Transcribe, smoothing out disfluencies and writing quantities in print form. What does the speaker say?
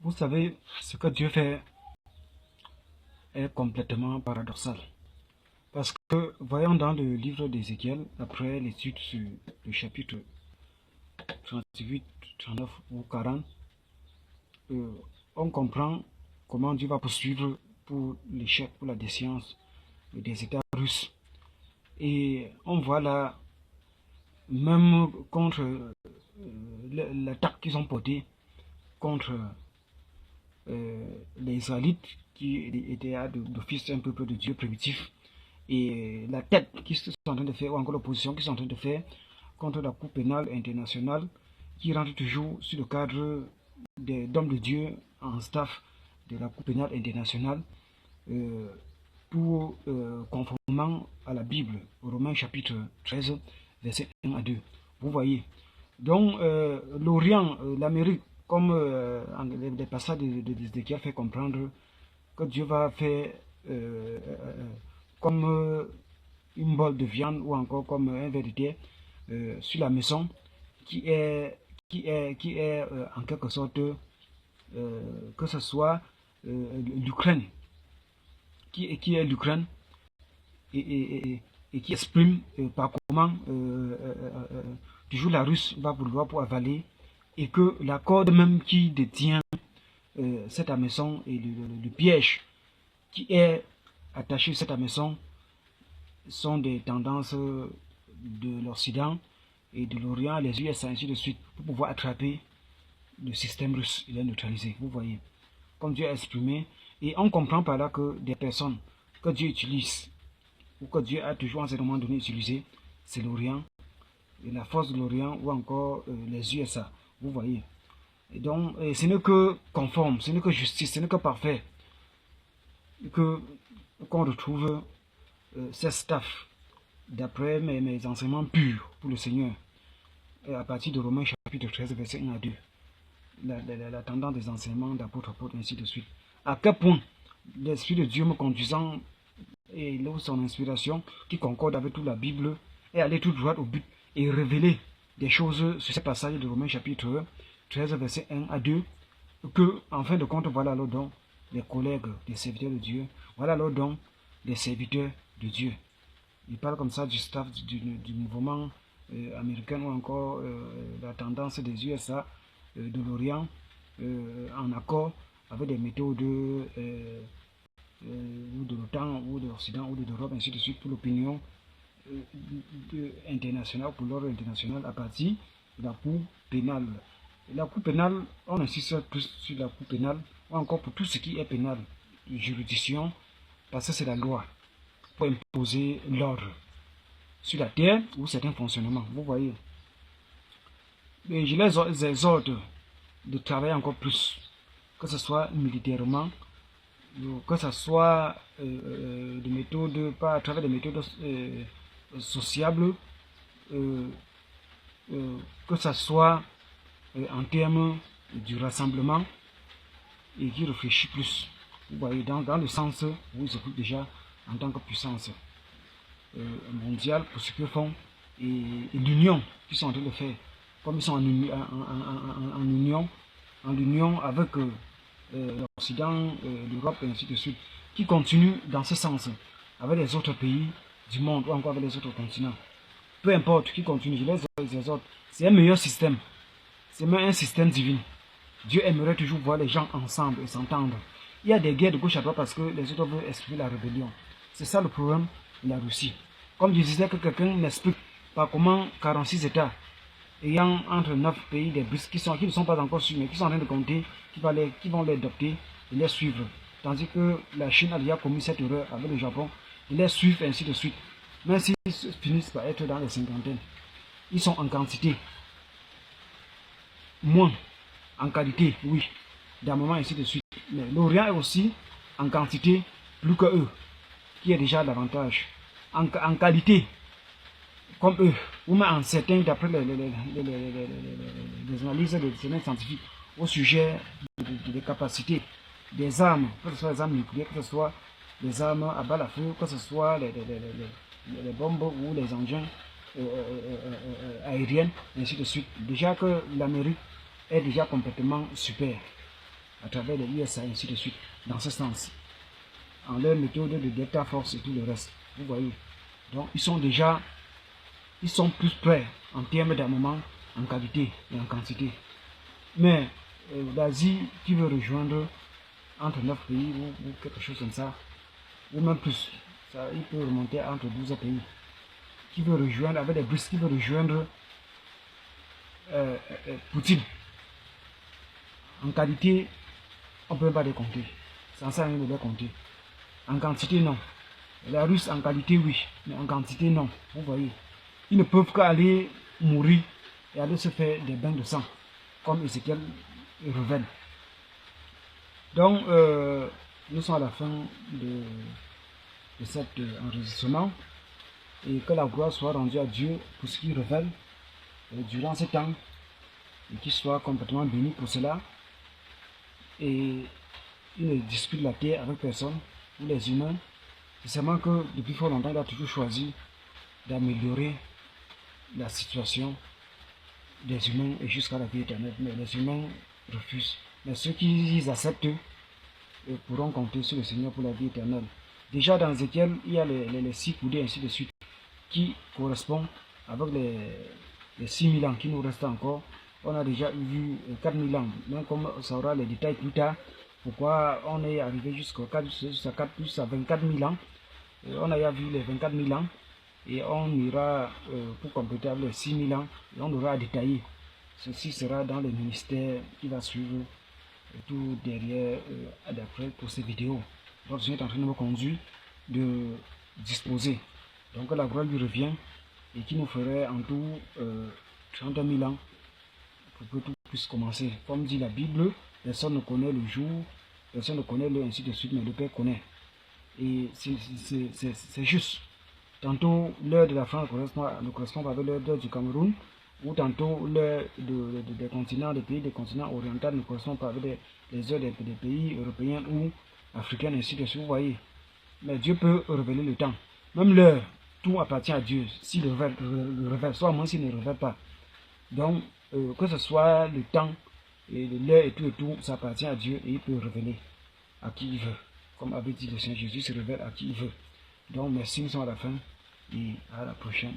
Vous savez, ce que Dieu fait est complètement paradoxal. Parce que, voyons dans le livre d'Ézéchiel, après l'étude sur le chapitre 38, 39 ou 40, on comprend comment Dieu va poursuivre pour l'échec, pour la défiance des États russes. Et on voit là, même contre l'attaque qu'ils ont portée contre les Israélites, qui étaient d'office un peuple de Dieu primitif, et la tête qu'ils sont en train de faire, ou encore l'opposition qu'ils sont en train de faire contre la Cour pénale internationale, qui rentre toujours sur le cadre d'hommes de Dieu en staff de la Cour pénale internationale, pour conformément à la Bible, Romains chapitre 13, verset 1 à 2. Vous voyez. Donc, l'Orient, l'Amérique, comme les passages d'Ézéchiel fait comprendre que Dieu va faire comme une bol de viande ou encore comme un verre de terre sur la maison qui est en quelque sorte que ce soit l'Ukraine qui est l'Ukraine et qui exprime par comment toujours la Russe va vouloir pour avaler et que la corde même qui détient cette maison et le piège qui est attaché à cette maison sont des tendances de l'Occident et de l'Orient, les USA, ainsi de suite, pour pouvoir attraper le système russe et le neutraliser. Vous voyez, comme Dieu a exprimé, et on comprend par là que des personnes que Dieu utilise, ou que Dieu a toujours à un moment donné utilisé, c'est l'Orient, et la force de l'Orient, ou encore les USA. Vous voyez. Et donc, ce n'est que conforme, ce n'est que justice, ce n'est que parfait, qu'on retrouve ces staffs d'après mes enseignements purs pour le Seigneur, à partir de Romains chapitre 13, verset 1 à 2. La tendance des enseignements d'apôtre, ainsi de suite. À quel point l'Esprit de Dieu me conduisant et son inspiration qui concorde avec toute la Bible est aller tout droit au but et révéler des choses sur ces passages de Romains chapitre 13, verset 1 à 2, que, en fin de compte, voilà alors donc les collègues des serviteurs de Dieu, voilà alors donc les serviteurs de Dieu. Il parle comme ça du staff du mouvement américain ou encore la tendance des USA, de l'Orient, en accord avec des méthodes ou de l'OTAN ou de l'Occident ou de l'Europe, ainsi de suite, pour l'opinion internationale, pour l'ordre international à partir de la Cour pénale. La Cour pénale, on insiste plus sur la Cour pénale, ou encore pour tout ce qui est pénal, juridiction, parce que c'est la loi pour imposer l'ordre sur la terre ou certains fonctionnements. Vous voyez. Et je les exhorte de travailler encore plus, que ce soit militairement, que ce soit des méthodes, pas à travers des méthodes sociables, que ce soit en termes du rassemblement et qui réfléchit plus. Vous voyez, dans le sens où ils s'occupent déjà en tant que puissance mondiale pour ce qu'ils font et l'union qu'ils sont en train de faire, comme ils sont en union avec l'Occident, l'Europe et ainsi de suite, qui continue dans ce sens avec les autres pays du monde ou encore avec les autres continents. Peu importe qui continue, je les exhorte. C'est un meilleur système. C'est même un système divin. Dieu aimerait toujours voir les gens ensemble et s'entendre. Il y a des guerres de gauche à droite parce que les autres veulent exprimer la rébellion. C'est ça le problème de la Russie. Comme je disais que quelqu'un m'explique par comment 46 États ayant entre 9 pays des BRICS qui ne sont pas encore sûrs mais qui sont en train de compter, qui vont les adopter et les suivre. Tandis que la Chine a déjà commis cette erreur avec le Japon, ils les suivent ainsi de suite. Même s'ils finissent par être dans les cinquantaines, ils sont en quantité. Moins en qualité, oui, d'un moment ainsi de suite. Mais l'Orient est aussi en quantité plus que eux, qui est déjà davantage. En qualité, comme eux, ou même en certains, d'après les analyses des scientifiques au sujet des capacités des armes, que ce soit les armes nucléaires, que ce soit les armes à balles à feu, que ce soit les bombes ou les engins aériens, ainsi de suite. Déjà que l'Amérique est déjà complètement super. à travers les USA et ainsi de suite, dans ce sens. En leur méthode de Delta Force et tout le reste. Vous voyez. Donc ils sont plus prêts en termes d'armement, en qualité et en quantité. Mais l'Asie qui veut rejoindre entre 9 pays ou quelque chose comme ça, ou même plus, ça, il peut remonter entre 12 pays, qui veut rejoindre, avec des BRICS, qui veut rejoindre Poutine. En qualité, on ne peut pas les compter. Ça ne sert à rien de les compter. En quantité, non. Les Russes, en qualité, oui. Mais en quantité, non. Vous voyez. Ils ne peuvent qu'aller mourir et aller se faire des bains de sang, comme Ezekiel révèle. Donc, nous sommes à la fin de cet enregistrement. Et que la gloire soit rendue à Dieu pour ce qu'il révèle durant ce temps. Et qu'il soit complètement béni pour cela. Et il ne dispute la terre avec personne, ou les humains. C'est seulement que depuis fort longtemps, il a toujours choisi d'améliorer la situation des humains et jusqu'à la vie éternelle. Mais les humains refusent. Mais ceux qui acceptent pourront compter sur le Seigneur pour la vie éternelle. Déjà dans Ézéchiel, il y a les 6 coudées, ainsi de suite, qui correspondent avec les 6000 ans qui nous restent encore. On a déjà vu 4000 ans, même comme ça aura les détails plus tard, pourquoi on est arrivé jusqu'à 24 000 ans. On a déjà vu les 24 000 ans, et on ira pour compléter avec les 6000 ans, et on aura à détailler. Ceci sera dans le ministère qui va suivre tout derrière, d'après pour ces vidéos. Donc, je suis en train de me conduire, de disposer. Donc, la gloire lui revient et qui nous ferait en tout 30 000 ans pour que tout puisse commencer. Comme dit la Bible, personne ne connaît le jour, personne ne connaît l'heure, ainsi de suite, mais le Père connaît. Et c'est juste. Tantôt, l'heure de la France ne correspond pas avec l'heure du Cameroun, ou tantôt l'heure des continents, des pays des continents orientaux ne correspond pas avec les heures des pays européens ou africains, ainsi de suite, vous voyez. Mais Dieu peut révéler le temps. Même l'heure, tout appartient à Dieu, s'il le révèle, soit moins s'il ne le révèle pas. Donc, que ce soit le temps, et l'heure et tout, ça appartient à Dieu et il peut révéler à qui il veut. Comme avait dit le Seigneur Jésus, se révèle à qui il veut. Donc, merci, nous sommes à la fin et à la prochaine.